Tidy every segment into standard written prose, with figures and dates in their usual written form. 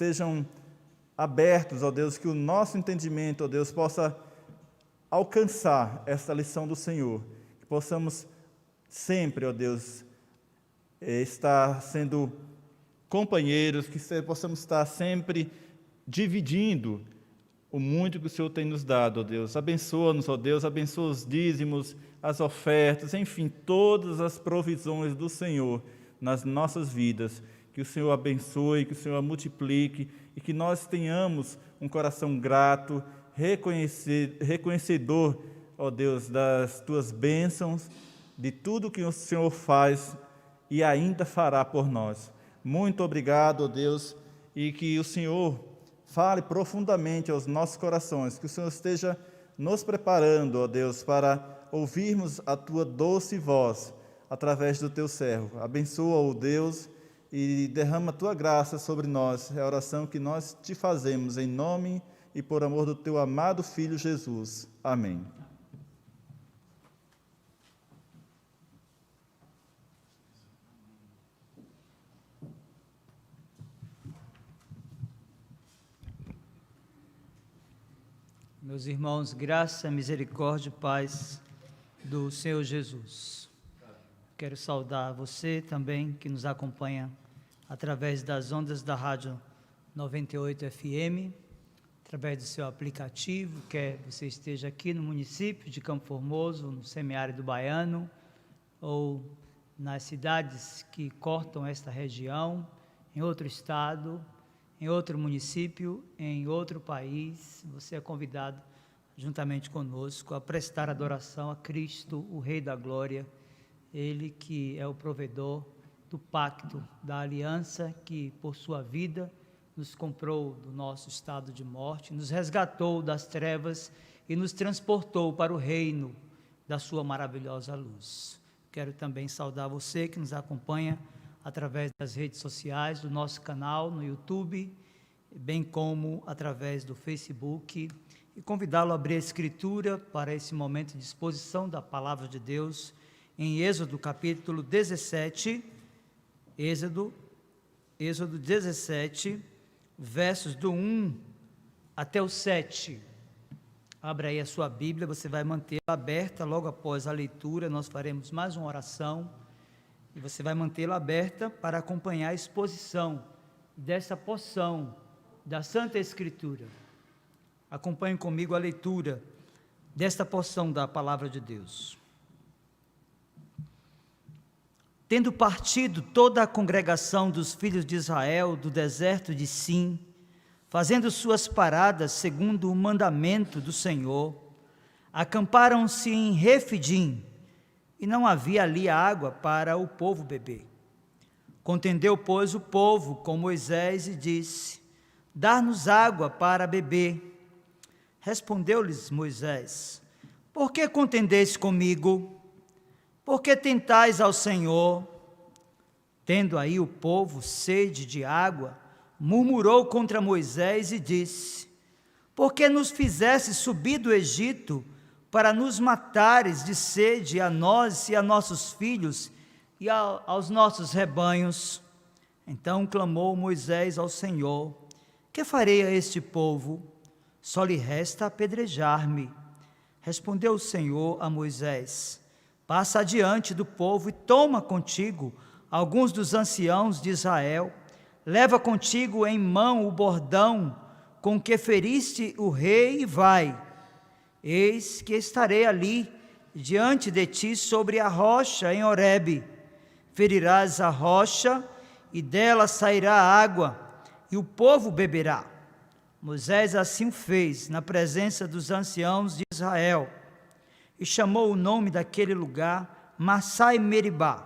estejam abertos, ó Deus, que o nosso entendimento, ó Deus, possa alcançar esta lição do Senhor, que possamos sempre, ó Deus, estar sendo companheiros, que possamos estar sempre dividindo o muito que o Senhor tem nos dado, ó Deus. Abençoa-nos, ó Deus, abençoa os dízimos, as ofertas, enfim, todas as provisões do Senhor nas nossas vidas. Que o Senhor abençoe, que o Senhor multiplique e que nós tenhamos um coração grato, reconhecedor, ó Deus, das Tuas bênçãos, de tudo que o Senhor faz e ainda fará por nós. Muito obrigado, ó Deus, e que o Senhor fale profundamente aos nossos corações, que o Senhor esteja nos preparando, ó Deus, para ouvirmos a Tua doce voz através do Teu servo. Abençoa, ó Deus, e derrama a Tua graça sobre nós. É a oração que nós te fazemos em nome e por amor do Teu amado Filho Jesus. Amém. Meus irmãos, graça, misericórdia e paz do Senhor Jesus. Quero saudar você também que nos acompanha através das ondas da Rádio 98 FM, através do seu aplicativo, quer você esteja aqui no município de Campo Formoso, no semiárido baiano, ou nas cidades que cortam esta região, em outro estado, em outro município, em outro país. Você é convidado, juntamente conosco, a prestar adoração a Cristo, o Rei da Glória, Ele que é o provedor do pacto, da aliança que, por sua vida, nos comprou do nosso estado de morte, nos resgatou das trevas e nos transportou para o reino da sua maravilhosa luz. Quero também saudar você que nos acompanha através das redes sociais, do nosso canal no YouTube, bem como através do Facebook, e convidá-lo a abrir a Escritura para esse momento de exposição da Palavra de Deus, em Êxodo capítulo 17, Êxodo 17, versos do 1 até o 7. Abra aí a sua Bíblia, você vai mantê-la aberta logo após a leitura, nós faremos mais uma oração, e você vai mantê-la aberta para acompanhar a exposição dessa porção da Santa Escritura. Acompanhe comigo a leitura desta porção da Palavra de Deus. Tendo partido toda a congregação dos filhos de Israel do deserto de Sim, fazendo suas paradas segundo o mandamento do Senhor, acamparam-se em Refidim, e não havia ali água para o povo beber. Contendeu, pois, o povo com Moisés e disse: Dá-nos água para beber. Respondeu-lhes Moisés: Por que contendeis comigo? Por que tentais ao Senhor? Tendo aí o povo sede de água, murmurou contra Moisés e disse: Por que nos fizeste subir do Egito para nos matares de sede a nós e a nossos filhos e aos nossos rebanhos? Então clamou Moisés ao Senhor: Que farei a este povo? Só lhe resta apedrejar-me. Respondeu o Senhor a Moisés: Passa adiante do povo e toma contigo alguns dos anciãos de Israel. Leva contigo em mão o bordão com que feriste o rei e vai. Eis que estarei ali diante de ti sobre a rocha em Horebe. Ferirás a rocha e dela sairá água, e o povo beberá. Moisés assim fez na presença dos anciãos de Israel, e chamou o nome daquele lugar Massá e Meribá,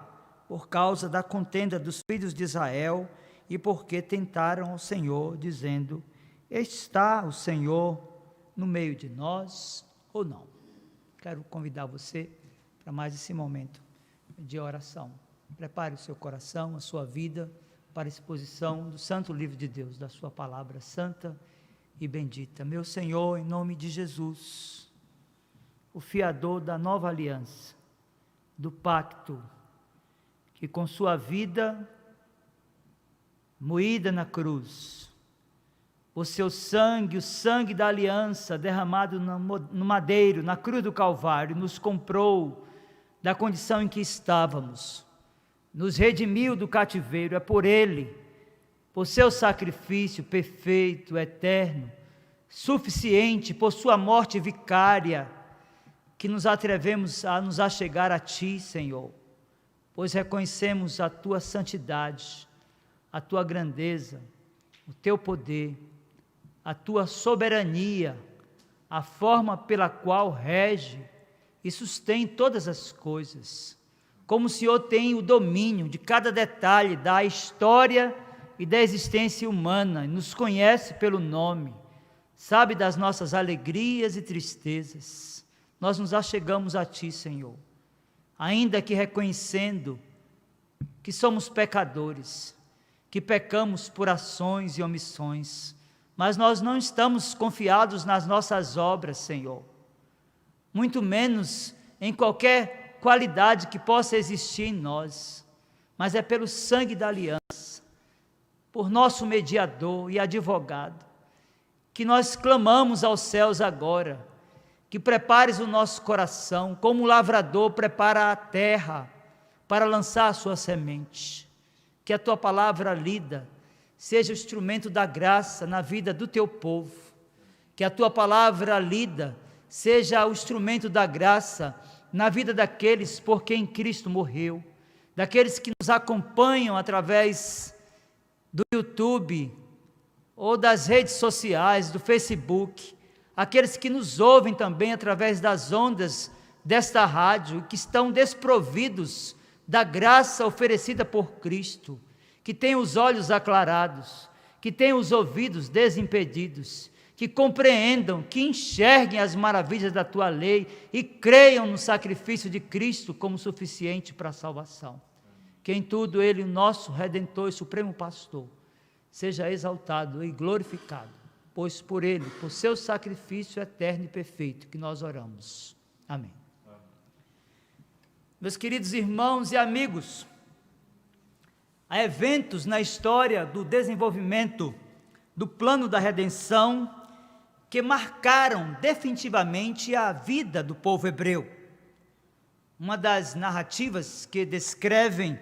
por causa da contenda dos filhos de Israel, e porque tentaram ao Senhor, dizendo: Está o Senhor no meio de nós ou não? Quero convidar você para mais esse momento de oração. Prepare o seu coração, a sua vida, para a exposição do Santo Livro de Deus, da sua palavra santa e bendita. Meu Senhor, em nome de Jesus, o fiador da nova aliança, do pacto, que com sua vida moída na cruz, o seu sangue, o sangue da aliança derramado no madeiro, na cruz do Calvário, nos comprou da condição em que estávamos, nos redimiu do cativeiro. É por Ele, por seu sacrifício perfeito, eterno, suficiente, por sua morte vicária, que nos atrevemos a nos achegar a Ti, Senhor, pois reconhecemos a Tua santidade, a Tua grandeza, o Teu poder, a Tua soberania, a forma pela qual rege e sustém todas as coisas, como o Senhor tem o domínio de cada detalhe da história e da existência humana, e nos conhece pelo nome, sabe das nossas alegrias e tristezas. Nós nos achegamos a Ti, Senhor, ainda que reconhecendo que somos pecadores, que pecamos por ações e omissões, mas nós não estamos confiados nas nossas obras, Senhor, muito menos em qualquer qualidade que possa existir em nós, mas é pelo sangue da aliança, por nosso mediador e advogado, que nós clamamos aos céus agora, que prepares o nosso coração, como o lavrador prepara a terra para lançar a sua semente, que a Tua palavra lida seja o instrumento da graça na vida do Teu povo, que a Tua palavra lida seja o instrumento da graça na vida daqueles por quem Cristo morreu, daqueles que nos acompanham através do YouTube, ou das redes sociais, do Facebook, aqueles que nos ouvem também através das ondas desta rádio, que estão desprovidos da graça oferecida por Cristo, que têm os olhos aclarados, que têm os ouvidos desimpedidos, que compreendam, que enxerguem as maravilhas da Tua lei e creiam no sacrifício de Cristo como suficiente para a salvação. Que em tudo Ele, o nosso Redentor e Supremo Pastor, seja exaltado e glorificado, pois por Ele, por seu sacrifício eterno e perfeito, que nós oramos. Amém. Meus queridos irmãos e amigos, há eventos na história do desenvolvimento do plano da redenção que marcaram definitivamente a vida do povo hebreu. Uma das narrativas que descrevem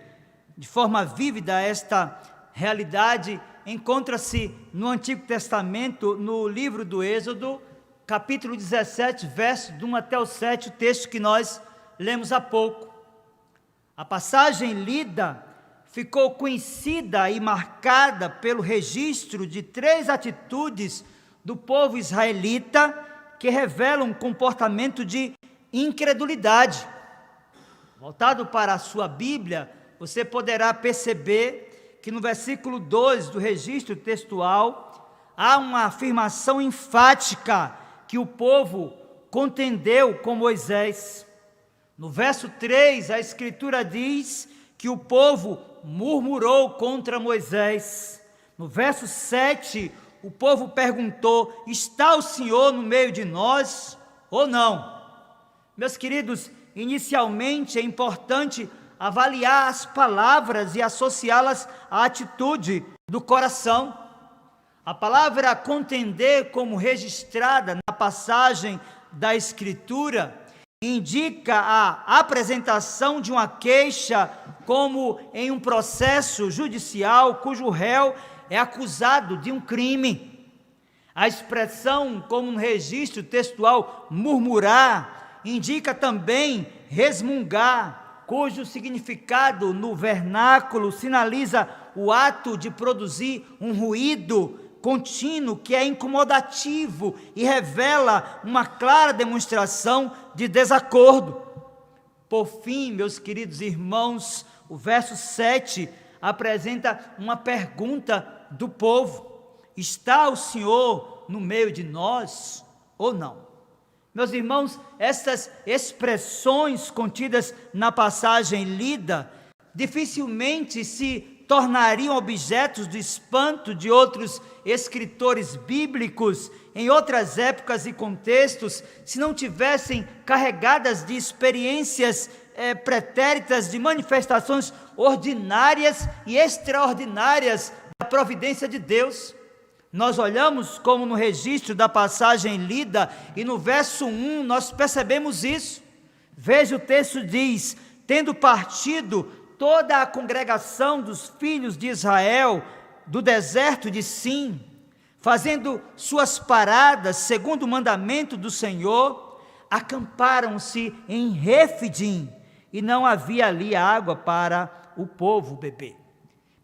de forma vívida esta realidade encontra-se no Antigo Testamento, no livro do Êxodo, capítulo 17, versos do 1 até o 7, o texto que nós lemos há pouco. A passagem lida ficou conhecida e marcada pelo registro de 3 atitudes do povo israelita que revelam um comportamento de incredulidade. Voltado para a sua Bíblia, você poderá perceber que no versículo 2 do registro textual, há uma afirmação enfática que o povo contendeu com Moisés. No verso 3, a Escritura diz que o povo murmurou contra Moisés. No verso 7, o povo perguntou: está o Senhor no meio de nós ou não? Meus queridos, inicialmente é importante avaliar as palavras e associá-las à atitude do coração. A palavra contender, como registrada na passagem da Escritura, indica a apresentação de uma queixa como em um processo judicial cujo réu é acusado de um crime. A expressão, como no registro textual, murmurar, indica também resmungar, cujo significado no vernáculo sinaliza o ato de produzir um ruído contínuo que é incomodativo e revela uma clara demonstração de desacordo. Por fim, meus queridos irmãos, o verso 7 apresenta uma pergunta do povo: está o Senhor no meio de nós ou não? Meus irmãos, essas expressões contidas na passagem lida dificilmente se tornariam objetos de espanto de outros escritores bíblicos em outras épocas e contextos, se não tivessem carregadas de experiências pretéritas, de manifestações ordinárias e extraordinárias da providência de Deus. Nós olhamos como no registro da passagem lida, e no verso 1 nós percebemos isso. Veja, o texto diz: tendo partido toda a congregação dos filhos de Israel do deserto de Sim, fazendo suas paradas segundo o mandamento do Senhor, acamparam-se em Refidim, e não havia ali água para o povo beber.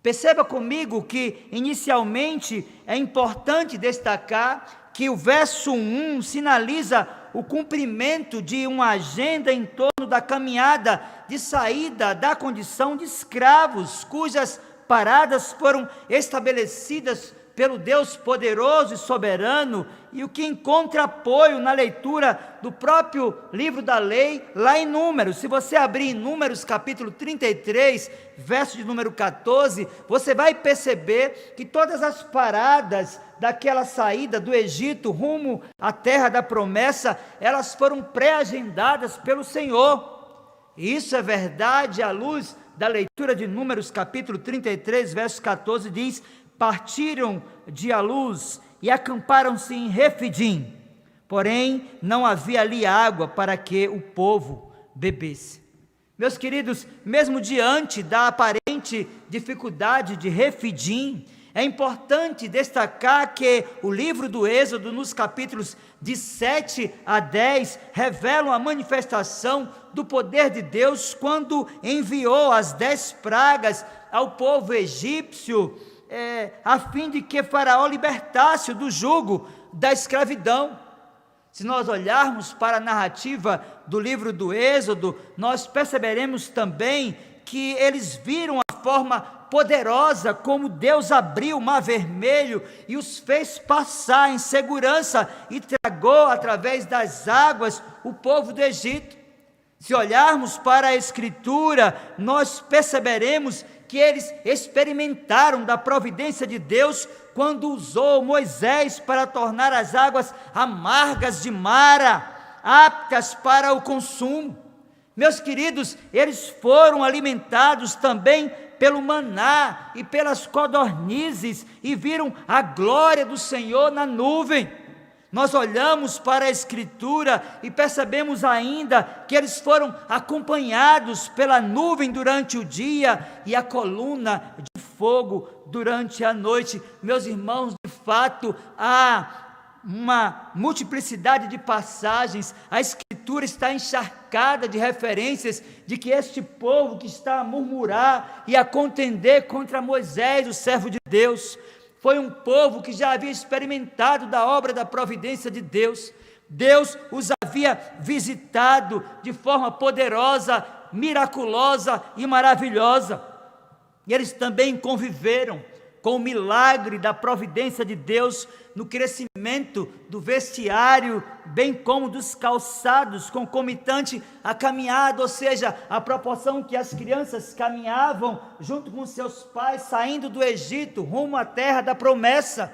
Perceba comigo que inicialmente é importante destacar que o verso 1 sinaliza o cumprimento de uma agenda em torno da caminhada de saída da condição de escravos, cujas paradas foram estabelecidas pelo Deus poderoso e soberano, e o que encontra apoio na leitura do próprio livro da lei, lá em Números. Se você abrir em Números capítulo 33, verso de número 14, você vai perceber que todas as paradas daquela saída do Egito rumo à terra da promessa, elas foram pré-agendadas pelo Senhor. E isso é verdade à luz da leitura de Números capítulo 33, verso 14, diz: partiram de Aluz e acamparam-se em Refidim, porém não havia ali água para que o povo bebesse. Meus queridos, mesmo diante da aparente dificuldade de Refidim, é importante destacar que o livro do Êxodo, nos capítulos de 7 a 10, revelam a manifestação do poder de Deus quando enviou as 10 pragas ao povo egípcio, a fim de que Faraó libertasse do jugo da escravidão. Se nós olharmos para a narrativa do livro do Êxodo, nós perceberemos também que eles viram a forma poderosa como Deus abriu o mar vermelho e os fez passar em segurança e tragou através das águas o povo do Egito. Se olharmos para a Escritura, nós perceberemos que eles experimentaram da providência de Deus quando usou Moisés para tornar as águas amargas de Mara, aptas para o consumo. Meus queridos, eles foram alimentados também pelo maná e pelas codornizes e viram a glória do Senhor na nuvem. Nós olhamos para a Escritura e percebemos ainda que eles foram acompanhados pela nuvem durante o dia e a coluna de fogo durante a noite. Meus irmãos, de fato, há uma multiplicidade de passagens. A Escritura está encharcada de referências de que este povo que está a murmurar e a contender contra Moisés, o servo de Deus, foi um povo que já havia experimentado da obra da providência de Deus. Deus os havia visitado de forma poderosa, miraculosa e maravilhosa. E eles também conviveram com o milagre da providência de Deus no crescimento do vestiário, bem como dos calçados, concomitante à caminhada, ou seja, a proporção que as crianças caminhavam junto com seus pais, saindo do Egito, rumo à terra da promessa.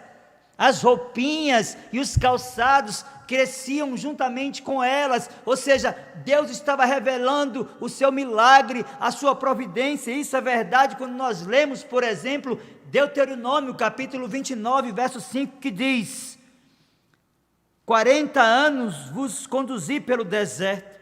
As roupinhas e os calçados cresciam juntamente com elas, ou seja, Deus estava revelando o seu milagre, a sua providência. Isso é verdade quando nós lemos, por exemplo, Deuteronômio capítulo 29, verso 5, que diz: 40 anos vos conduzi pelo deserto,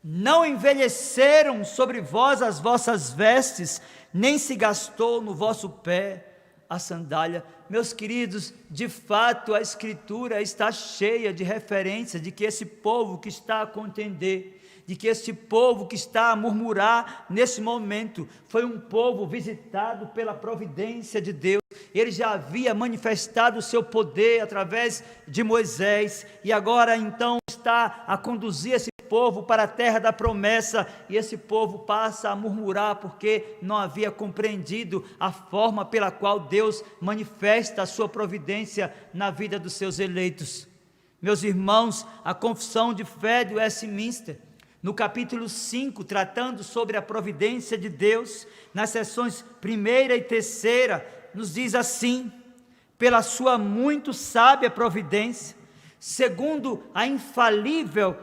não envelheceram sobre vós as vossas vestes, nem se gastou no vosso pé a sandália. Meus queridos, de fato a Escritura está cheia de referências de que esse povo que está a contender, de que este povo que está a murmurar nesse momento, foi um povo visitado pela providência de Deus. Ele já havia manifestado o seu poder através de Moisés, e agora então está a conduzir esse povo para a terra da promessa, e esse povo passa a murmurar porque não havia compreendido a forma pela qual Deus manifesta a sua providência na vida dos seus eleitos. Meus irmãos, a confissão de fé de Westminster, no capítulo 5, tratando sobre a providência de Deus, nas seções 1ª e 3ª, nos diz assim: pela sua muito sábia providência, segundo a infalível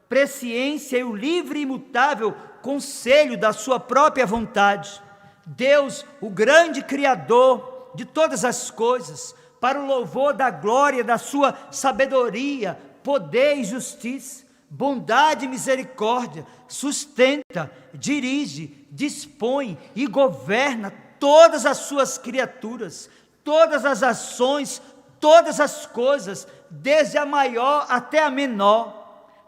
presciência e o livre e imutável conselho da sua própria vontade, Deus, o grande Criador de todas as coisas, para o louvor da glória da sua sabedoria, poder e justiça, bondade e misericórdia, sustenta, dirige, dispõe e governa todas as suas criaturas, todas as ações, todas as coisas, desde a maior até a menor.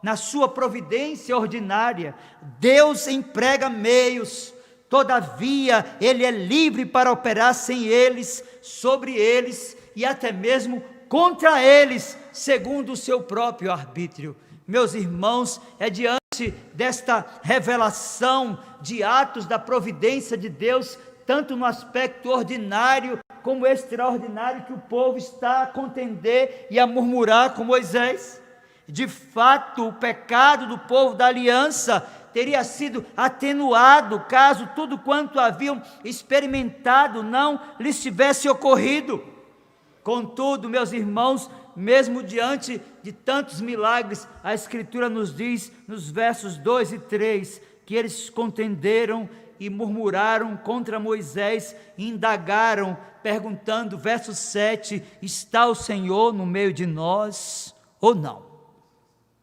Na sua providência ordinária, Deus emprega meios, todavia Ele é livre para operar sem eles, sobre eles e até mesmo contra eles, segundo o seu próprio arbítrio. Meus irmãos, é diante desta revelação de atos da providência de Deus, tanto no aspecto ordinário como extraordinário, que o povo está a contender e a murmurar com Moisés. De fato, o pecado do povo da aliança teria sido atenuado caso tudo quanto haviam experimentado não lhes tivesse ocorrido. Contudo, meus irmãos, mesmo diante de tantos milagres, a Escritura nos diz, nos versos 2 e 3, que eles contenderam e murmuraram contra Moisés, e indagaram, perguntando, verso 7, está o Senhor no meio de nós ou não?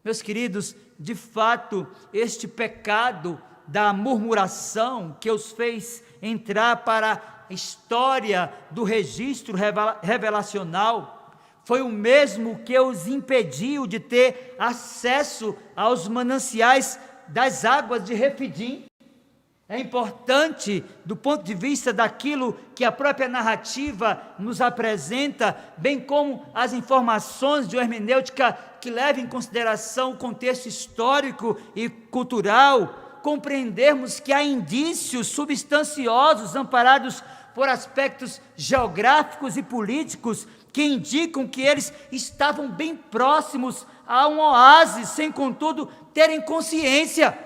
Meus queridos, de fato, este pecado da murmuração que os fez entrar para a história do registro revelacional, foi o mesmo que os impediu de ter acesso aos mananciais das águas de Refidim. É importante, do ponto de vista daquilo que a própria narrativa nos apresenta, bem como as informações de uma hermenêutica que leva em consideração o contexto histórico e cultural, compreendermos que há indícios substanciosos amparados por aspectos geográficos e políticos que indicam que eles estavam bem próximos a um oásis, sem contudo terem consciência.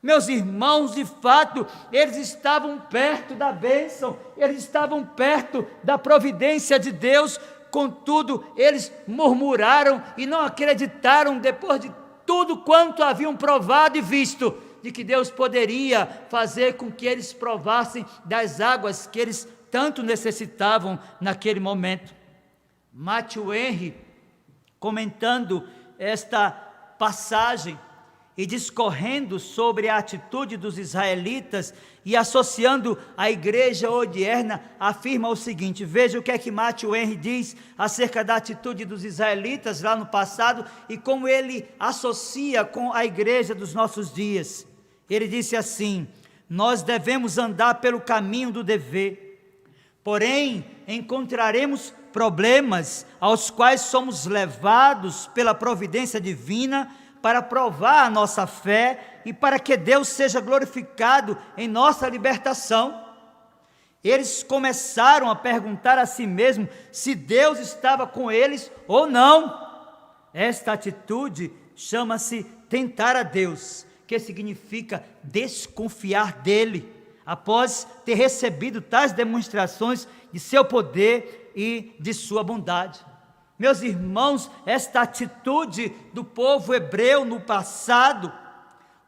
Meus irmãos, de fato, eles estavam perto da bênção, eles estavam perto da providência de Deus, contudo, eles murmuraram e não acreditaram, depois de tudo quanto haviam provado e visto, de que Deus poderia fazer com que eles provassem das águas que eles tanto necessitavam naquele momento. Matthew Henry, comentando esta passagem, e discorrendo sobre a atitude dos israelitas e associando a igreja odierna, afirma o seguinte, veja o que é que Matthew Henry diz acerca da atitude dos israelitas lá no passado e como ele associa com a igreja dos nossos dias. Ele disse assim, nós devemos andar pelo caminho do dever, porém encontraremos problemas aos quais somos levados pela providência divina para provar a nossa fé e para que Deus seja glorificado em nossa libertação. Eles começaram a perguntar a si mesmos se Deus estava com eles ou não. Esta atitude chama-se tentar a Deus, que significa desconfiar dele, após ter recebido tais demonstrações de seu poder e de sua bondade. Meus irmãos, esta atitude do povo hebreu no passado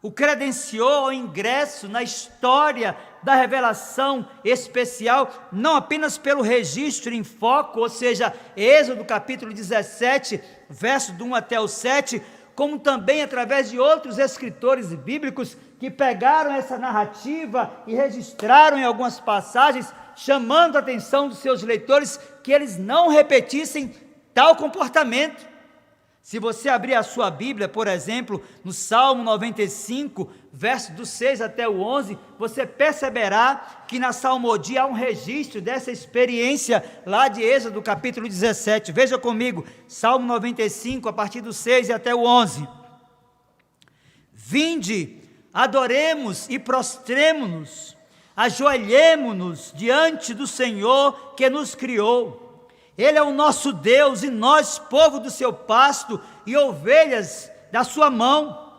o credenciou ao ingresso na história da revelação especial, não apenas pelo registro em foco, ou seja, Êxodo capítulo 17, versos do 1 até o 7, como também através de outros escritores bíblicos que pegaram essa narrativa e registraram em algumas passagens, chamando a atenção dos seus leitores que eles não repetissem tal comportamento. Se você abrir a sua Bíblia, por exemplo, no Salmo 95, versos do 6 até o 11, você perceberá que na salmodia há um registro dessa experiência lá de Êxodo, capítulo 17. Veja comigo, Salmo 95, a partir do 6 e até o 11. Vinde, adoremos e prostremo-nos, ajoelhemo-nos diante do Senhor que nos criou. Ele é o nosso Deus e nós, povo do seu pasto e ovelhas da sua mão.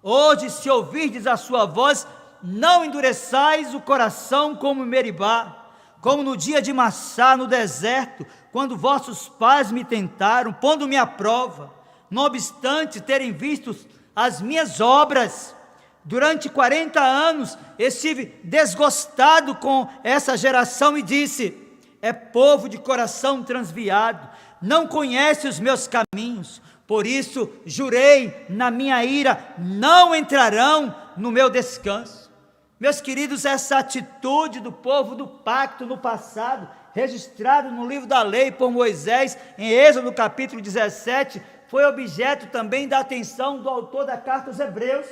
Hoje, se ouvirdes a sua voz, não endureçais o coração como Meribá, como no dia de Massá no deserto, quando vossos pais me tentaram, pondo-me à prova, não obstante terem visto as minhas obras. Durante 40 anos estive desgostado com essa geração e disse, é povo de coração transviado, não conhece os meus caminhos, por isso jurei na minha ira, não entrarão no meu descanso. Meus queridos, essa atitude do povo do pacto no passado, registrado no livro da lei por Moisés, em Êxodo capítulo 17, foi objeto também da atenção do autor da carta aos Hebreus.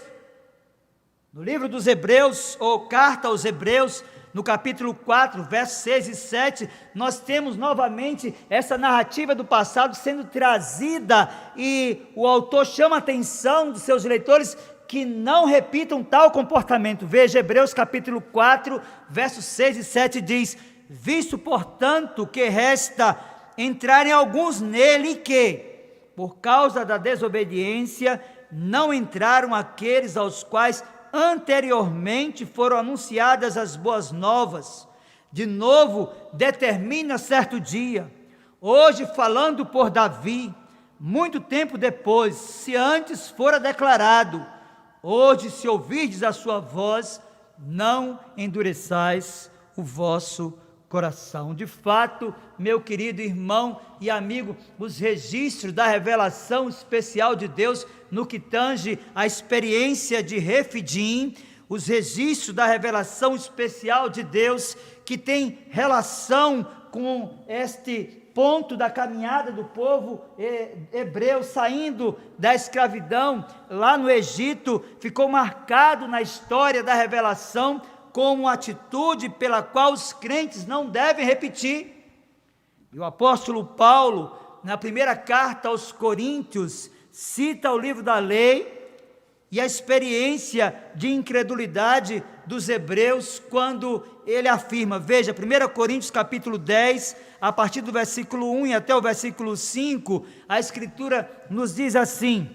No livro dos Hebreus, ou carta aos Hebreus, no capítulo 4, versos 6 e 7, nós temos novamente essa narrativa do passado sendo trazida, e o autor chama a atenção dos seus leitores que não repitam tal comportamento. Veja, Hebreus capítulo 4, versos 6 e 7 diz: visto, portanto, que resta entrarem alguns nele que, por causa da desobediência, não entraram aqueles aos quais anteriormente foram anunciadas as boas novas. De novo, determina certo dia, hoje falando por Davi, muito tempo depois, se antes fora declarado: hoje, se ouvirdes a sua voz, não endureçais o vosso coração. De fato, meu querido irmão e amigo, os registros da revelação especial de Deus no que tange a experiência de Refidim, os registros da revelação especial de Deus que tem relação com este ponto da caminhada do povo hebreu saindo da escravidão lá no Egito, ficou marcado na história da revelação como uma atitude pela qual os crentes não devem repetir. E o apóstolo Paulo, na primeira carta aos Coríntios, cita o livro da lei e a experiência de incredulidade dos hebreus, quando ele afirma, veja, 1 Coríntios capítulo 10, a partir do versículo 1 e até o versículo 5, a Escritura nos diz assim: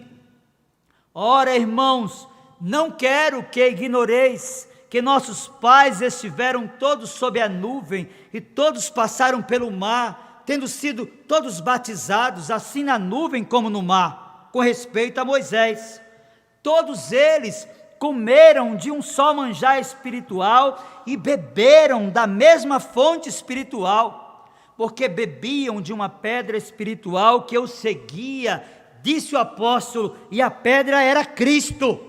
ora, irmãos, não quero que ignoreis que nossos pais estiveram todos sob a nuvem e todos passaram pelo mar, tendo sido todos batizados, assim na nuvem como no mar, com respeito a Moisés. Todos eles comeram de um só manjar espiritual e beberam da mesma fonte espiritual, porque bebiam de uma pedra espiritual que os seguia, disse o apóstolo, e a pedra era Cristo.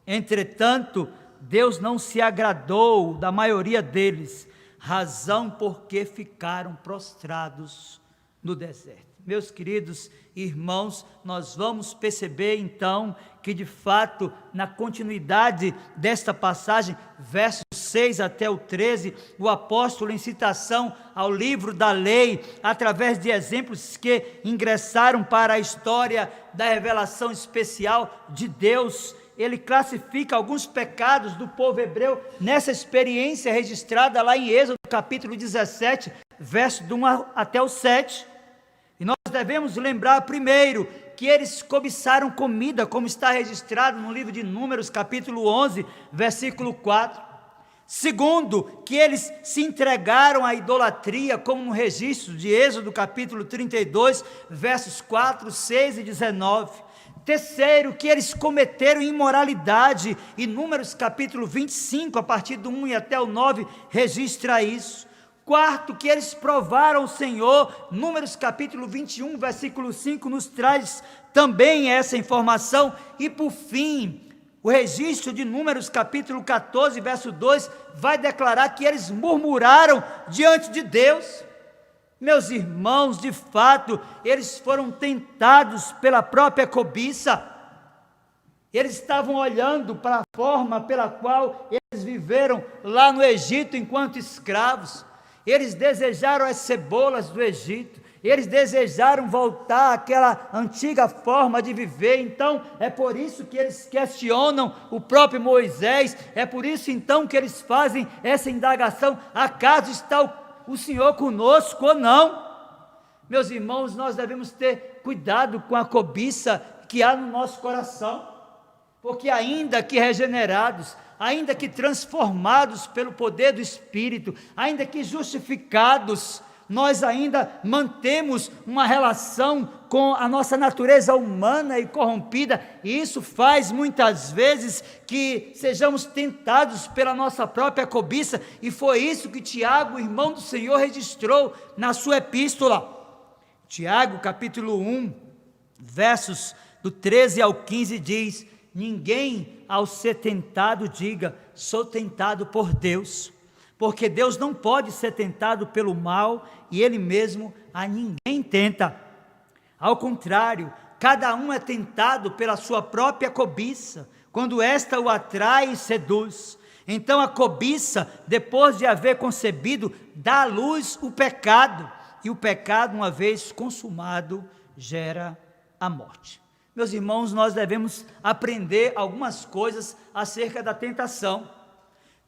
Entretanto, Deus não se agradou da maioria deles, razão porque ficaram prostrados no deserto. Meus queridos irmãos, nós vamos perceber então que de fato, na continuidade desta passagem, versos 6 até o 13, o apóstolo, em citação ao livro da lei, através de exemplos que ingressaram para a história da revelação especial de Deus, ele classifica alguns pecados do povo hebreu nessa experiência registrada lá em Êxodo capítulo 17, verso do 1 até o 7. E nós devemos lembrar primeiro que eles cobiçaram comida, como está registrado no livro de Números capítulo 11, versículo 4. Segundo, que eles se entregaram à idolatria, como no registro de Êxodo capítulo 32, versos 4, 6 e 19. Terceiro, que eles cometeram imoralidade, e Números capítulo 25, a partir do 1 e até o 9, registra isso. Quarto, que eles provaram o Senhor, Números capítulo 21, versículo 5, nos traz também essa informação. E por fim, o registro de Números capítulo 14, verso 2, vai declarar que eles murmuraram diante de Deus. Meus irmãos, de fato, eles foram tentados pela própria cobiça. Eles estavam olhando para a forma pela qual eles viveram lá no Egito enquanto escravos. Eles desejaram as cebolas do Egito, eles desejaram voltar àquela antiga forma de viver. Então é por isso que eles questionam o próprio Moisés, é por isso então que eles fazem essa indagação: acaso está o Senhor conosco ou não? Meus irmãos, nós devemos ter cuidado com a cobiça que há no nosso coração, porque ainda que regenerados, ainda que transformados pelo poder do Espírito, ainda que justificados nós ainda mantemos uma relação com a nossa natureza humana e corrompida, e isso faz muitas vezes que sejamos tentados pela nossa própria cobiça, e foi isso que Tiago, irmão do Senhor, registrou na sua epístola. Tiago, capítulo 1, versos do 13 ao 15 diz: ninguém ao ser tentado diga, sou tentado por Deus, porque Deus não pode ser tentado pelo mal, e Ele mesmo a ninguém tenta. Ao contrário, cada um é tentado pela sua própria cobiça, quando esta o atrai e seduz. Então a cobiça, depois de haver concebido, dá à luz o pecado, e o pecado, uma vez consumado, gera a morte. Meus irmãos, nós devemos aprender algumas coisas acerca da tentação.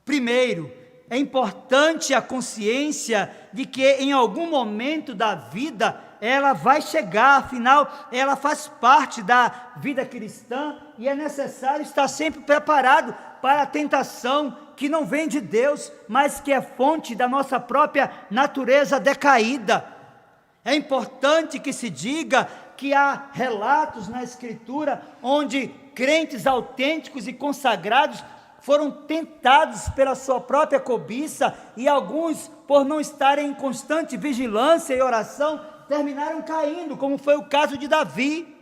Primeiro, é importante a consciência de que em algum momento da vida ela vai chegar, afinal ela faz parte da vida cristã, e é necessário estar sempre preparado para a tentação que não vem de Deus, mas que é fonte da nossa própria natureza decaída. É importante que se diga que há relatos na Escritura onde crentes autênticos e consagrados foram tentados pela sua própria cobiça, e alguns, por não estarem em constante vigilância e oração, terminaram caindo, como foi o caso de Davi.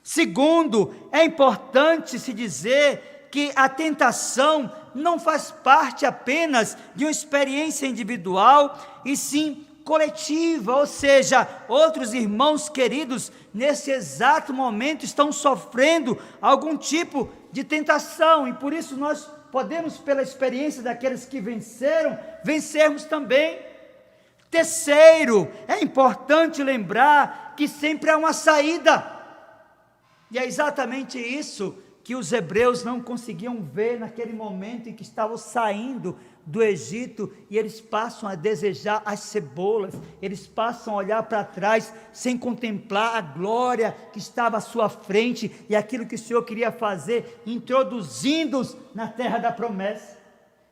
Segundo, é importante se dizer que a tentação não faz parte apenas de uma experiência individual, e sim coletiva, ou seja, outros irmãos queridos, nesse exato momento, estão sofrendo algum tipo de tentação, e por isso nós podemos, pela experiência daqueles que venceram, vencermos também. Terceiro, é importante lembrar que sempre há uma saída, e é exatamente isso que os hebreus não conseguiam ver naquele momento em que estavam saindo do Egito, e eles passam a desejar as cebolas, eles passam a olhar para trás, sem contemplar a glória que estava à sua frente, e aquilo que o Senhor queria fazer, introduzindo-os na terra da promessa.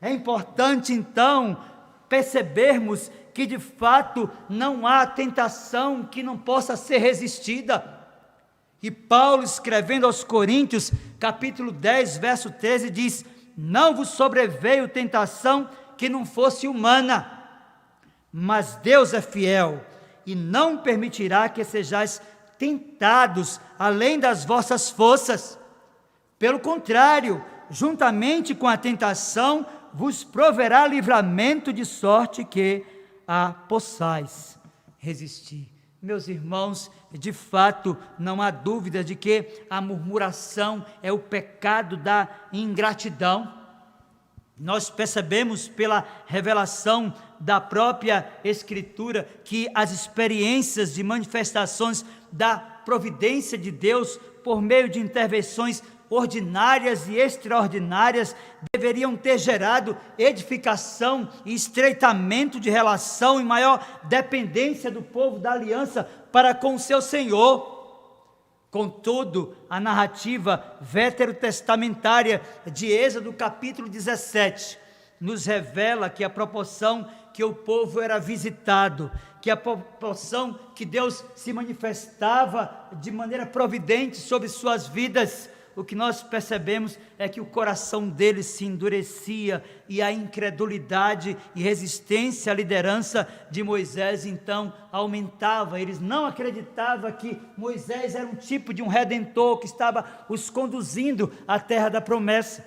É importante então percebermos que de fato não há tentação que não possa ser resistida. E Paulo, escrevendo aos Coríntios, capítulo 10, verso 13, diz: não vos sobreveio tentação que não fosse humana, mas Deus é fiel, e não permitirá que sejais tentados além das vossas forças. Pelo contrário, juntamente com a tentação, vos proverá livramento, de sorte que a possais resistir. Meus irmãos, de fato, não há dúvida de que a murmuração é o pecado da ingratidão. Nós percebemos pela revelação da própria Escritura que as experiências de manifestações da providência de Deus, por meio de intervenções ordinárias e extraordinárias, deveriam ter gerado edificação e estreitamento de relação e maior dependência do povo da aliança para com o seu Senhor. Contudo, a narrativa veterotestamentária de Êxodo capítulo 17 nos revela que a proporção que o povo era visitado, que a proporção que Deus se manifestava de maneira providente sobre suas vidas, o que nós percebemos é que o coração deles se endurecia, e a incredulidade e resistência à liderança de Moisés então aumentava. Eles não acreditavam que Moisés era um tipo de um redentor que estava os conduzindo à terra da promessa.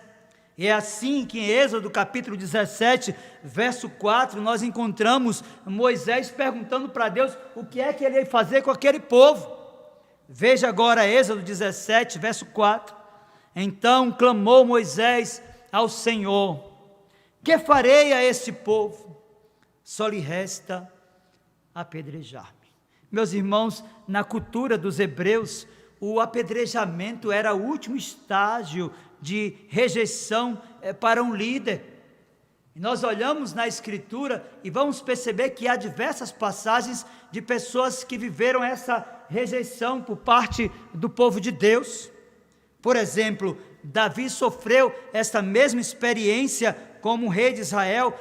E é assim que em Êxodo capítulo 17, verso 4, nós encontramos Moisés perguntando para Deus o que é que ele ia fazer com aquele povo. Veja agora Êxodo 17, verso 4. Então clamou Moisés ao Senhor: que farei a este povo? Só lhe resta apedrejar-me. Meus irmãos, na cultura dos hebreus, o apedrejamento era o último estágio de rejeição para um líder. E nós olhamos na Escritura e vamos perceber que há diversas passagens de pessoas que viveram essa rejeição por parte do povo de Deus. Por exemplo, Davi sofreu essa mesma experiência como rei de Israel.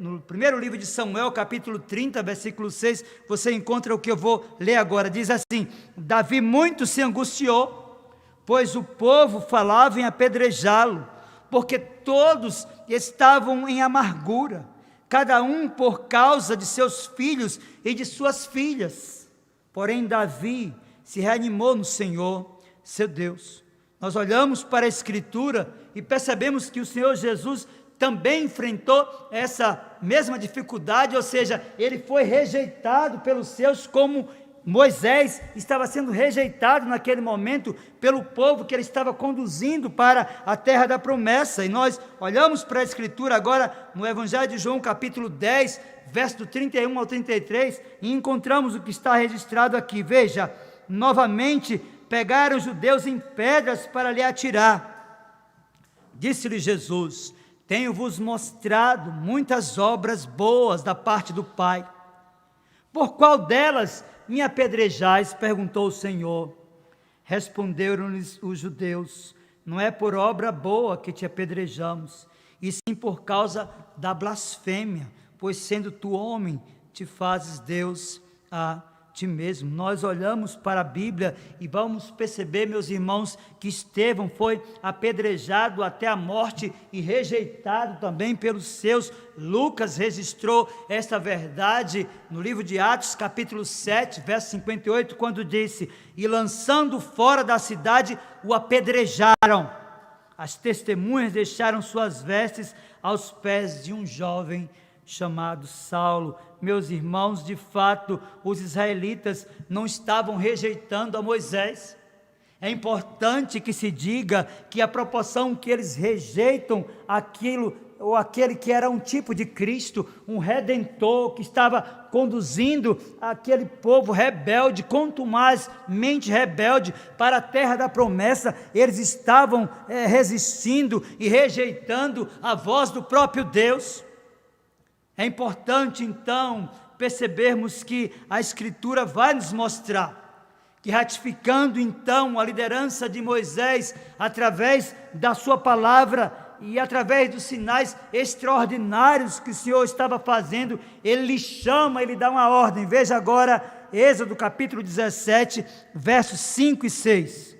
No primeiro livro de Samuel, capítulo 30, versículo 6, você encontra o que eu vou ler agora. Diz assim: Davi muito se angustiou, pois o povo falava em apedrejá-lo, porque todos estavam em amargura, cada um por causa de seus filhos e de suas filhas. Porém Davi se reanimou no Senhor, seu Deus. Nós olhamos para a Escritura e percebemos que o Senhor Jesus também enfrentou essa mesma dificuldade, ou seja, ele foi rejeitado pelos seus, como Moisés estava sendo rejeitado naquele momento pelo povo que ele estava conduzindo para a terra da promessa. E nós olhamos para a Escritura agora no Evangelho de João, capítulo 10, verso do 31 ao 33, e encontramos o que está registrado aqui. Veja: novamente pegaram os judeus em pedras para lhe atirar. Disse-lhe Jesus: tenho-vos mostrado muitas obras boas da parte do Pai. Por qual delas me apedrejais? Perguntou o Senhor. Responderam-lhes os judeus: não é por obra boa que te apedrejamos, e sim por causa da blasfêmia, pois sendo tu homem, te fazes Deus a ti mesmo. Nós olhamos para a Bíblia e vamos perceber, meus irmãos, que Estevão foi apedrejado até a morte e rejeitado também pelos seus. Lucas registrou esta verdade no livro de Atos, capítulo 7, verso 58, quando disse: e lançando fora da cidade, o apedrejaram. As testemunhas deixaram suas vestes aos pés de um jovem chamado Saulo. Meus irmãos, de fato, os israelitas não estavam rejeitando a Moisés. É importante que se diga que a proporção que eles rejeitam aquilo, ou aquele que era um tipo de Cristo, um redentor que estava conduzindo aquele povo rebelde, contumazmente rebelde, para a terra da promessa, eles estavam resistindo e rejeitando a voz do próprio Deus. É importante, então, percebermos que a Escritura vai nos mostrar que, ratificando, então, a liderança de Moisés, através da sua palavra e através dos sinais extraordinários que o Senhor estava fazendo, Ele lhe chama, Ele dá uma ordem. Veja agora, Êxodo capítulo 17, versos 5 e 6.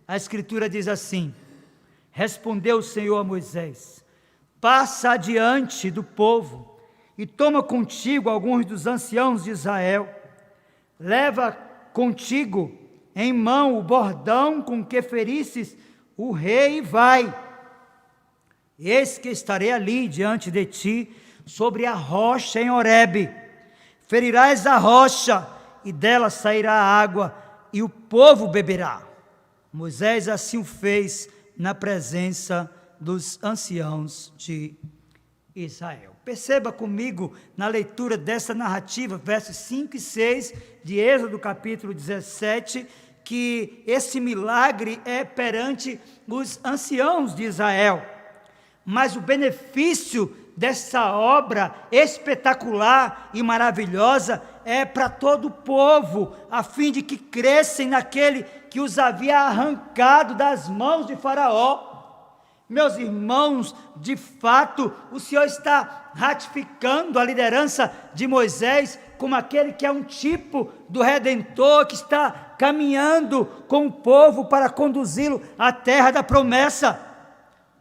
A Escritura diz assim: respondeu o Senhor a Moisés: passa adiante do povo, e toma contigo alguns dos anciãos de Israel, leva contigo em mão o bordão com que feristes o rei, e vai. Eis que estarei ali diante de ti, sobre a rocha em Horebe. Ferirás a rocha, e dela sairá água, e o povo beberá. Moisés assim o fez na presença dos anciãos de Israel. Perceba comigo na leitura dessa narrativa, versos 5 e 6 de Êxodo capítulo 17, que esse milagre é perante os anciãos de Israel. Mas o benefício dessa obra espetacular e maravilhosa é para todo o povo, a fim de que crescem naquele que os havia arrancado das mãos de Faraó. Meus irmãos, de fato, o Senhor está ratificando a liderança de Moisés como aquele que é um tipo do Redentor, que está caminhando com o povo para conduzi-lo à terra da promessa.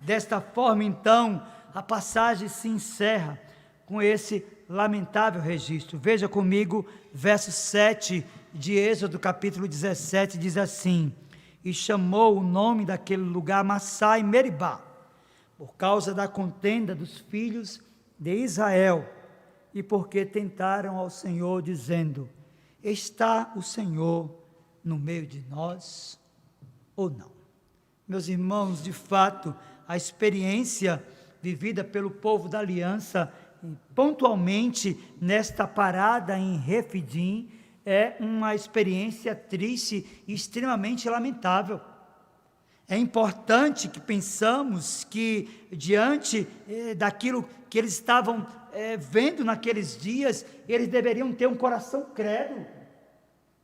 Desta forma, então, a passagem se encerra com esse lamentável registro. Veja comigo, verso 7 de Êxodo capítulo 17, diz assim: e chamou o nome daquele lugar Massá e Meribá, por causa da contenda dos filhos de Israel, e porque tentaram ao Senhor, dizendo: está o Senhor no meio de nós ou não? Meus irmãos, de fato, a experiência vivida pelo povo da aliança, pontualmente nesta parada em Refidim, é uma experiência triste e extremamente lamentável. É importante que pensamos que, diante daquilo que eles estavam vendo naqueles dias, eles deveriam ter um coração crédulo.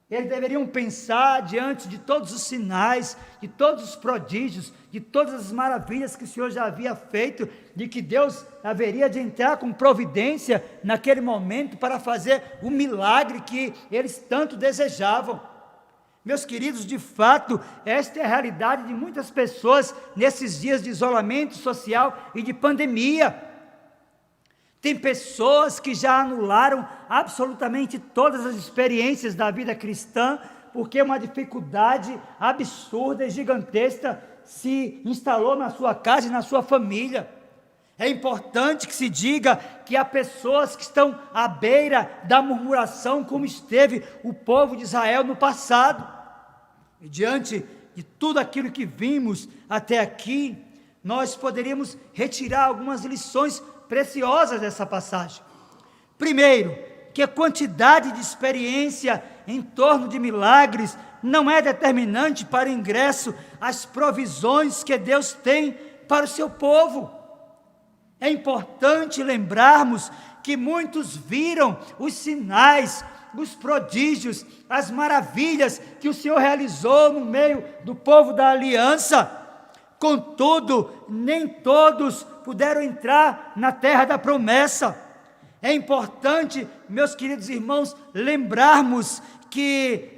Eles deveriam pensar, diante de todos os sinais, de todos os prodígios, de todas as maravilhas que o Senhor já havia feito, de que Deus haveria de entrar com providência naquele momento para fazer o milagre que eles tanto desejavam. Meus queridos, de fato, esta é a realidade de muitas pessoas nesses dias de isolamento social e de pandemia. Tem pessoas que já anularam absolutamente todas as experiências da vida cristã, porque uma dificuldade absurda e gigantesca se instalou na sua casa e na sua família. É importante que se diga que há pessoas que estão à beira da murmuração, como esteve o povo de Israel no passado. E diante de tudo aquilo que vimos até aqui, nós poderíamos retirar algumas lições preciosas dessa passagem. Primeiro, que a quantidade de experiência em torno de milagres não é determinante para o ingresso às provisões que Deus tem para o seu povo. É importante lembrarmos que muitos viram os sinais, os prodígios, as maravilhas que o Senhor realizou no meio do povo da aliança. Contudo, nem todos puderam entrar na terra da promessa. É importante, meus queridos irmãos, lembrarmos que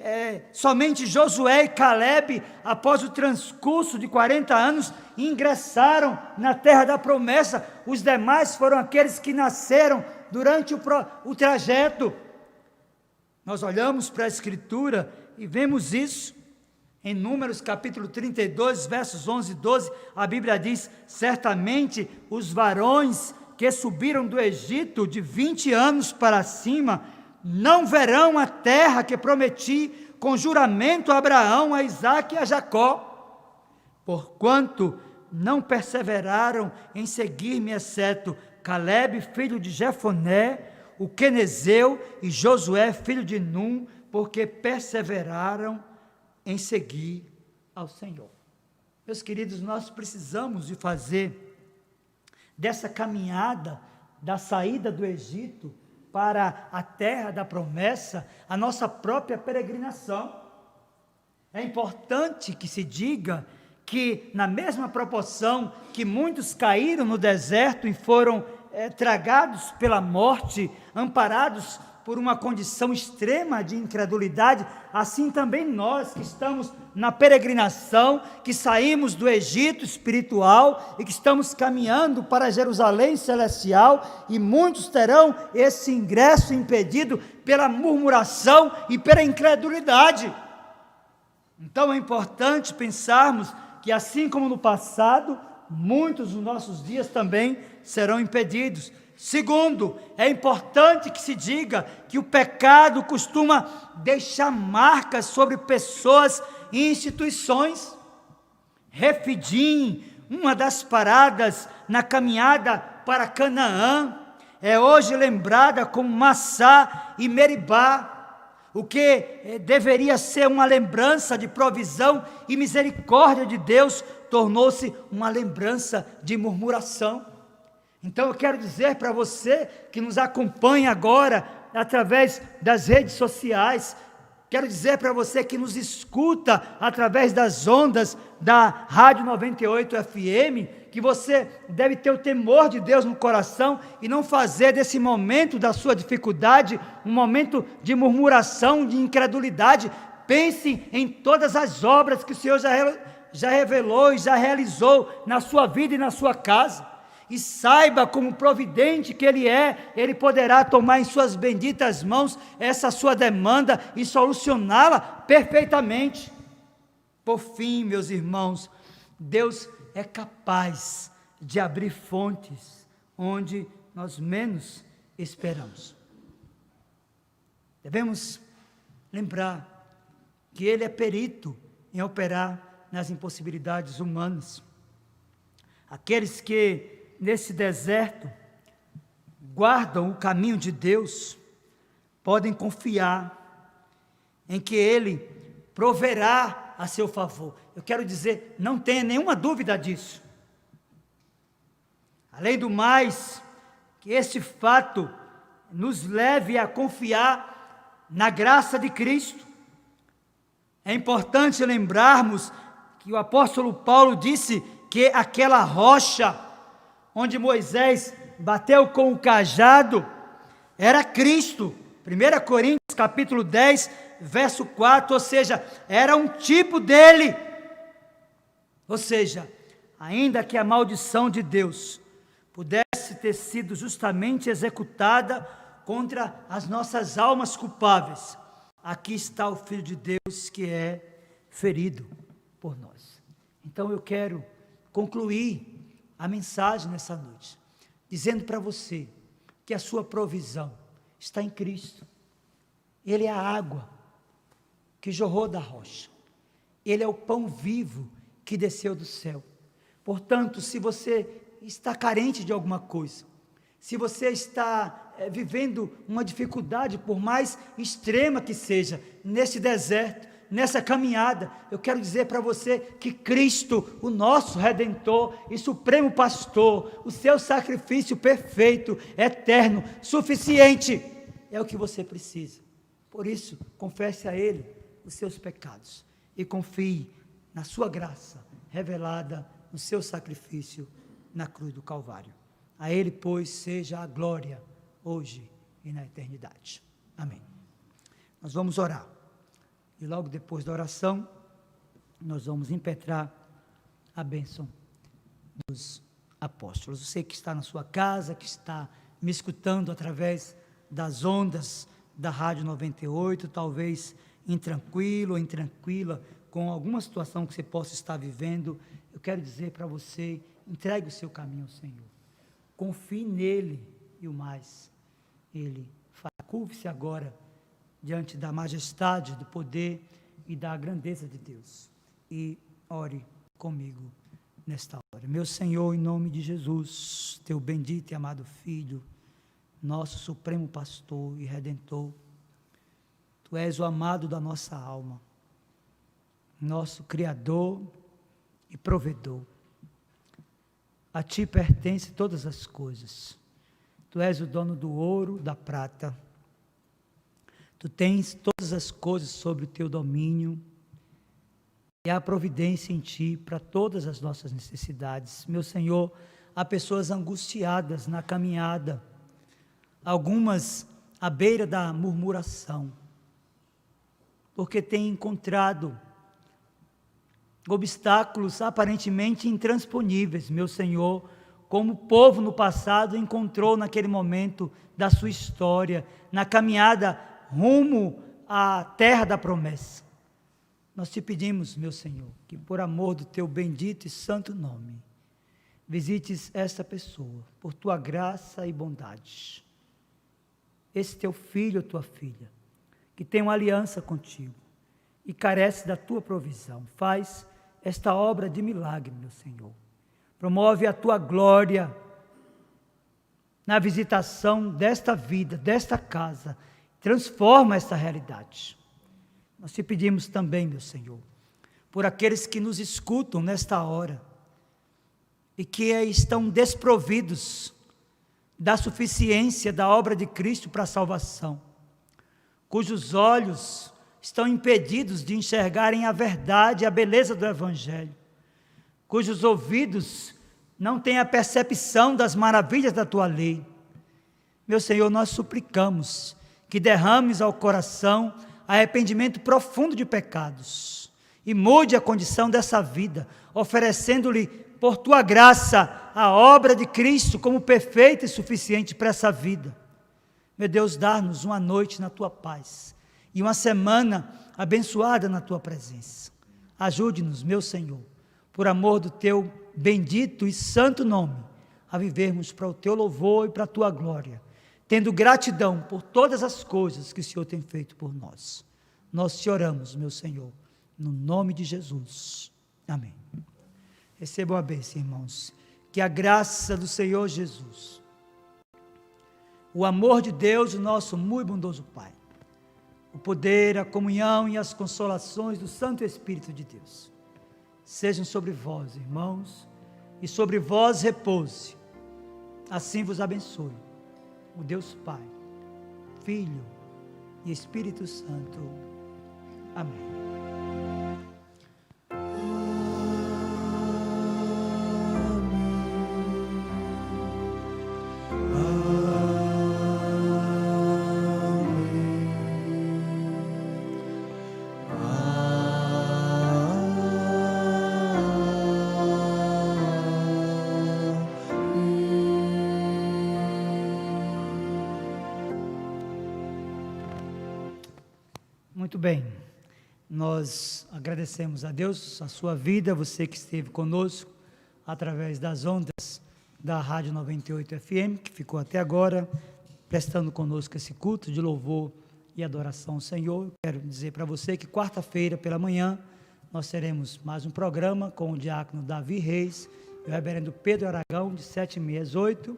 somente Josué e Caleb, após o transcurso de 40 anos, ingressaram na terra da promessa. Os demais foram aqueles que nasceram durante o trajeto. Nós olhamos para a Escritura e vemos isso. Em Números capítulo 32, versos 11 e 12, a Bíblia diz: certamente os varões que subiram do Egito de 20 anos para cima não verão a terra que prometi com juramento a Abraão, a Isaque e a Jacó, porquanto não perseveraram em seguir-me, exceto Caleb, filho de Jefoné, o quenezeu, e Josué, filho de Num, porque perseveraram em seguir ao Senhor. Meus queridos, nós precisamos de fazer dessa caminhada da saída do Egito para a terra da promessa a nossa própria peregrinação. É importante que se diga que, na mesma proporção que muitos caíram no deserto e foram tragados pela morte, amparados por uma condição extrema de incredulidade, assim também nós que estamos na peregrinação, que saímos do Egito espiritual e que estamos caminhando para Jerusalém celestial, e muitos terão esse ingresso impedido pela murmuração e pela incredulidade. Então é importante pensarmos que, assim como no passado, muitos dos nossos dias também serão impedidos. Segundo, é importante que se diga que o pecado costuma deixar marcas sobre pessoas e instituições. Refidim, uma das paradas na caminhada para Canaã, é hoje lembrada como Massá e Meribá, o que deveria ser uma lembrança de provisão e misericórdia de Deus, tornou-se uma lembrança de murmuração. Então eu quero dizer para você que nos acompanha agora através das redes sociais, quero dizer para você que nos escuta através das ondas da Rádio 98 FM, que você deve ter o temor de Deus no coração e não fazer desse momento da sua dificuldade um momento de murmuração, de incredulidade. Pense em todas as obras que o Senhor já revelou e já realizou na sua vida e na sua casa. E saiba, como providente que Ele é, Ele poderá tomar em suas benditas mãos essa sua demanda e solucioná-la perfeitamente. Por fim, meus irmãos, Deus é capaz de abrir fontes onde nós menos esperamos. Devemos lembrar que Ele é perito em operar nas impossibilidades humanas. Aqueles que nesse deserto guardam o caminho de Deus podem confiar em que Ele proverá a seu favor. Eu quero dizer, não tenha nenhuma dúvida disso. Além do mais, que esse fato nos leve a confiar na graça de Cristo, É importante lembrarmos que o apóstolo Paulo disse que aquela rocha onde Moisés bateu com o cajado era Cristo. 1 Coríntios capítulo 10, verso 4, ou seja, era um tipo dele. Ou seja, ainda que a maldição de Deus pudesse ter sido justamente executada contra as nossas almas culpáveis, aqui está o Filho de Deus que é ferido por nós. Então eu quero concluir a mensagem nessa noite, dizendo para você que a sua provisão está em Cristo. Ele é a água que jorrou da rocha. Ele é o pão vivo que desceu do céu. Portanto, se você está carente de alguma coisa, se você está vivendo uma dificuldade, por mais extrema que seja, nesse deserto, nessa caminhada, eu quero dizer para você que Cristo, o nosso Redentor e Supremo Pastor, o seu sacrifício perfeito, eterno, suficiente, é o que você precisa. Por isso, confesse a Ele os seus pecados e confie na sua graça revelada no seu sacrifício na cruz do Calvário. A Ele, pois, seja a glória hoje e na eternidade. Amém. Nós vamos orar. E logo depois da oração, nós vamos impetrar a bênção dos apóstolos. Você que está na sua casa, que está me escutando através das ondas da Rádio 98, talvez intranquilo ou intranquila, com alguma situação que você possa estar vivendo, eu quero dizer para você, entregue o seu caminho ao Senhor. Confie nele e o mais Ele fará. Curve-se agora diante da majestade, do poder e da grandeza de Deus. E ore comigo nesta hora. Meu Senhor, em nome de Jesus, teu bendito e amado Filho, nosso Supremo Pastor e Redentor, Tu és o amado da nossa alma, nosso Criador e Provedor. A Ti pertencem todas as coisas. Tu és o dono do ouro, da prata. Tu tens todas as coisas sob o Teu domínio. E há providência em Ti para todas as nossas necessidades. Meu Senhor, há pessoas angustiadas na caminhada, algumas à beira da murmuração, porque têm encontrado obstáculos aparentemente intransponíveis, meu Senhor, como o povo no passado encontrou naquele momento da sua história, na caminhada rumo à terra da promessa. Nós te pedimos, meu Senhor, que por amor do teu bendito e santo nome, visites esta pessoa, por tua graça e bondade. Esse teu filho ou tua filha, que tem uma aliança contigo e carece da tua provisão, faz esta obra de milagre, meu Senhor. Promove a tua glória na visitação desta vida, desta casa. Transforma esta realidade. Nós te pedimos também, meu Senhor, por aqueles que nos escutam nesta hora e que estão desprovidos da suficiência da obra de Cristo para a salvação, cujos olhos estão impedidos de enxergarem a verdade e a beleza do Evangelho, cujos ouvidos não têm a percepção das maravilhas da tua lei. Meu Senhor, nós suplicamos que derrames ao coração arrependimento profundo de pecados e mude a condição dessa vida, oferecendo-lhe por tua graça a obra de Cristo como perfeita e suficiente para essa vida. Meu Deus, dá-nos uma noite na tua paz e uma semana abençoada na tua presença. Ajude-nos, meu Senhor, por amor do teu bendito e santo nome, a vivermos para o teu louvor e para a tua glória, tendo gratidão por todas as coisas que o Senhor tem feito por nós. Nós te oramos, meu Senhor, no nome de Jesus. Amém. Recebam a bênção, irmãos. Que a graça do Senhor Jesus, o amor de Deus, o nosso muito bondoso Pai, o poder, a comunhão e as consolações do Santo Espírito de Deus, sejam sobre vós, irmãos, e sobre vós repouse. Assim vos abençoe o Deus Pai, Filho e Espírito Santo. Amém. Muito bem, nós agradecemos a Deus a sua vida, você que esteve conosco através das ondas da Rádio 98 FM, que ficou até agora prestando conosco esse culto de louvor e adoração ao Senhor. Quero dizer para você que quarta-feira pela manhã nós teremos mais um programa com o diácono Davi Reis e o reverendo Pedro Aragão, de 7h30 às 8h.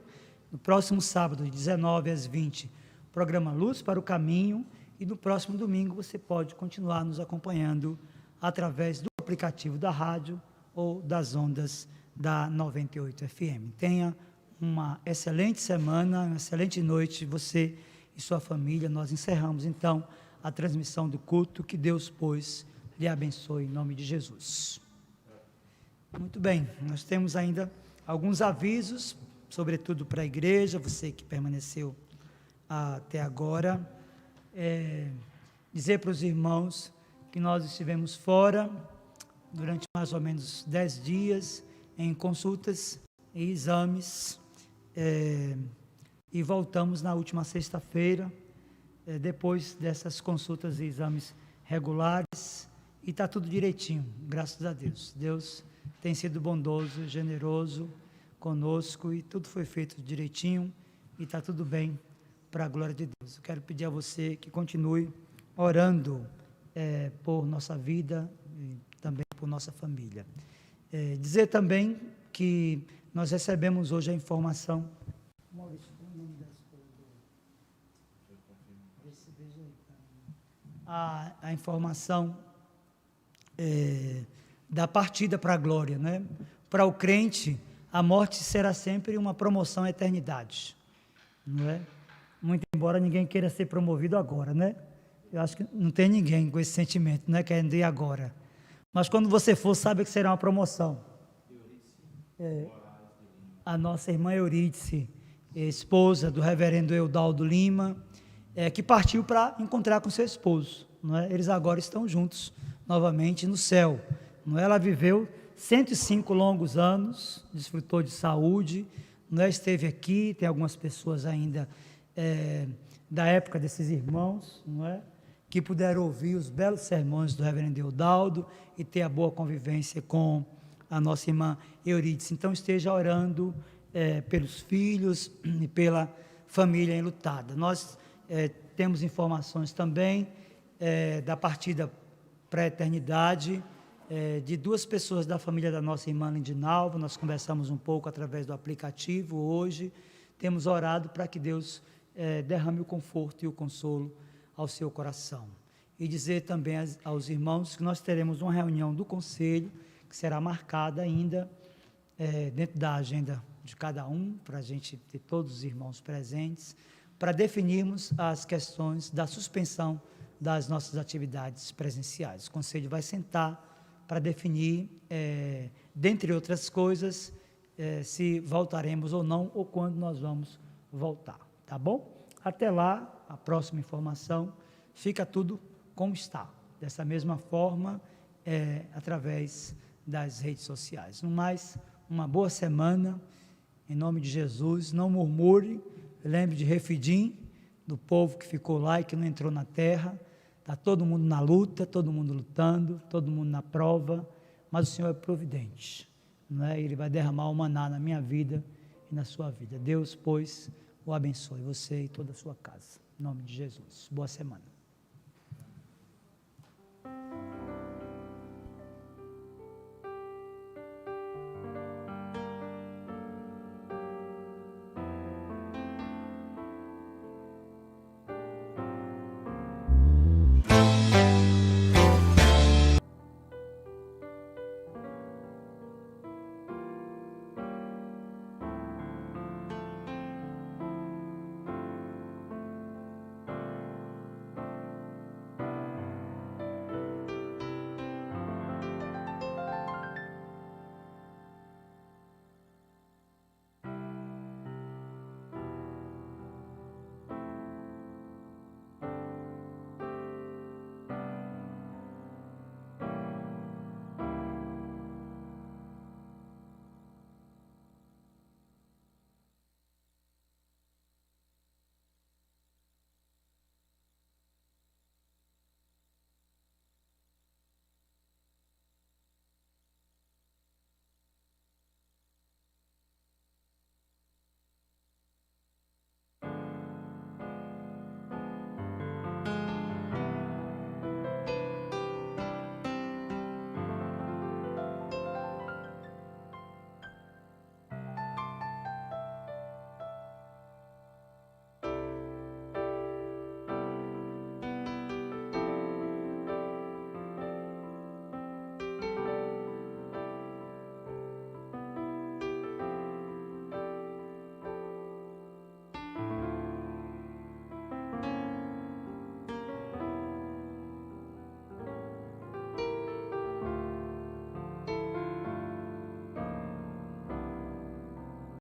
No próximo sábado, de 19 às 20, programa Luz para o Caminho. E no próximo domingo você pode continuar nos acompanhando através do aplicativo da rádio ou das ondas da 98 FM. Tenha uma excelente semana, uma excelente noite, você e sua família. Nós encerramos então a transmissão do culto. Que Deus, pois, lhe abençoe em nome de Jesus. Muito bem, nós temos ainda alguns avisos, sobretudo para a igreja, você que permaneceu até agora. Dizer para os irmãos que nós estivemos fora durante mais ou menos 10 dias em consultas e exames, e voltamos na última sexta-feira, depois dessas consultas e exames regulares, e está tudo direitinho, graças a Deus. Deus tem sido bondoso, generoso conosco, e tudo foi feito direitinho, e está tudo bem, para a glória de Deus. Eu quero pedir a você que continue orando por nossa vida e também por nossa família. Dizer também que nós recebemos hoje a informação. Maurício, qual é o nome da esposa? A informação da partida para a glória, né? Para o crente, a morte será sempre uma promoção à eternidade, não é? Muito embora ninguém queira ser promovido agora, né? Eu acho que não tem ninguém com esse sentimento, né? Querendo ir agora. Mas quando você for, sabe que será uma promoção. A nossa irmã Eurídice, esposa do reverendo Eudaldo Lima, que partiu para encontrar com seu esposo, não é? Eles agora estão juntos, novamente, no céu. Não é? Ela viveu 105 longos anos, desfrutou de saúde, não é? Esteve aqui, tem algumas pessoas ainda da época desses irmãos, não é? Que puderam ouvir os belos sermões do reverendo Eudaldo e ter a boa convivência com a nossa irmã Eurídice. Então esteja orando pelos filhos e pela família enlutada. Nós temos informações também da partida para a eternidade de 2 pessoas da família da nossa irmã Lindinalva. Nós conversamos um pouco através do aplicativo hoje. Temos orado para que Deus derrame o conforto e o consolo ao seu coração. E dizer também aos irmãos que nós teremos uma reunião do conselho, que será marcada ainda dentro da agenda de cada um, para a gente ter todos os irmãos presentes, para definirmos as questões da suspensão das nossas atividades presenciais. O conselho vai sentar para definir, dentre outras coisas, se voltaremos ou não, ou quando nós vamos voltar. Tá bom? Até lá, a próxima informação, fica tudo como está. Dessa mesma forma, através das redes sociais. No mais, uma boa semana, em nome de Jesus. Não murmure, lembre de Refidim, do povo que ficou lá e que não entrou na terra. Está todo mundo na luta, todo mundo lutando, todo mundo na prova, mas o Senhor é providente, não é? Ele vai derramar o maná na minha vida e na sua vida. Deus, pois, o abençoe, você e toda a sua casa. Em nome de Jesus. Boa semana.